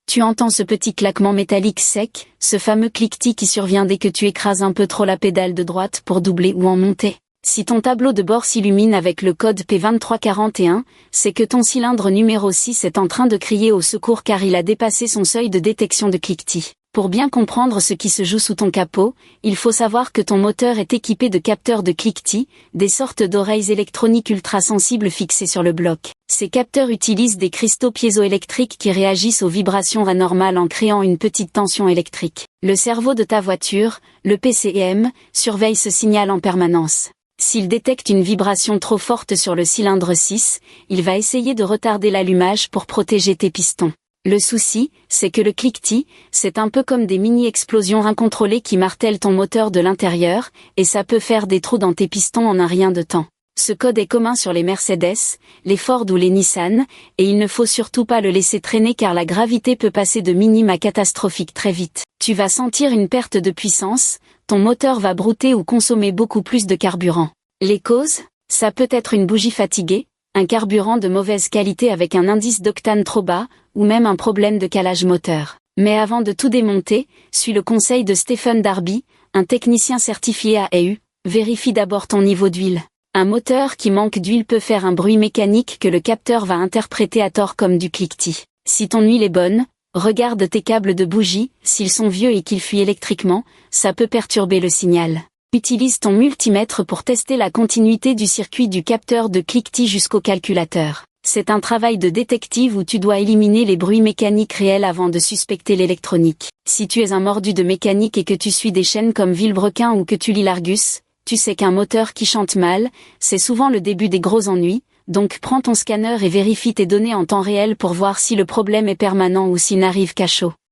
Tu entends ce petit claquement métallique sec, ce fameux cliquetis qui survient dès que tu écrases un peu trop la pédale de droite pour doubler ou en monter. Si ton tableau de bord s'illumine avec le code P2341, c'est que ton cylindre numéro 6 est en train de crier au secours car il a dépassé son seuil de détection de cliquetis. Pour bien comprendre ce qui se joue sous ton capot, il faut savoir que ton moteur est équipé de capteurs de cliquetis, des sortes d'oreilles électroniques ultra-sensibles fixées sur le bloc. Ces capteurs utilisent des cristaux piézoélectriques qui réagissent aux vibrations anormales en créant une petite tension électrique. Le cerveau de ta voiture, le PCM, surveille ce signal en permanence. S'il détecte une vibration trop forte sur le cylindre 6, il va essayer de retarder l'allumage pour protéger tes pistons. Le souci, c'est que le cliquetis, c'est un peu comme des mini-explosions incontrôlées qui martèlent ton moteur de l'intérieur, et ça peut faire des trous dans tes pistons en un rien de temps. Ce code est commun sur les Mercedes, les Ford ou les Nissan, et il ne faut surtout pas le laisser traîner car la gravité peut passer de minime à catastrophique très vite. Tu vas sentir une perte de puissance, ton moteur va brouter ou consommer beaucoup plus de carburant. Les causes, ça peut être une bougie fatiguée, un carburant de mauvaise qualité avec un indice d'octane trop bas, ou même un problème de calage moteur. Mais avant de tout démonter, suis le conseil de Stephen Darby, un technicien certifié AEU, vérifie d'abord ton niveau d'huile. Un moteur qui manque d'huile peut faire un bruit mécanique que le capteur va interpréter à tort comme du cliquetis. Si ton huile est bonne, regarde tes câbles de bougie, s'ils sont vieux et qu'ils fuient électriquement, ça peut perturber le signal. Utilise ton multimètre pour tester la continuité du circuit du capteur de cliquetis jusqu'au calculateur. C'est un travail de détective où tu dois éliminer les bruits mécaniques réels avant de suspecter l'électronique. Si tu es un mordu de mécanique et que tu suis des chaînes comme Villebrequin ou que tu lis l'Argus, tu sais qu'un moteur qui chante mal, c'est souvent le début des gros ennuis, donc prends ton scanner et vérifie tes données en temps réel pour voir si le problème est permanent ou s'il n'arrive qu'à chaud.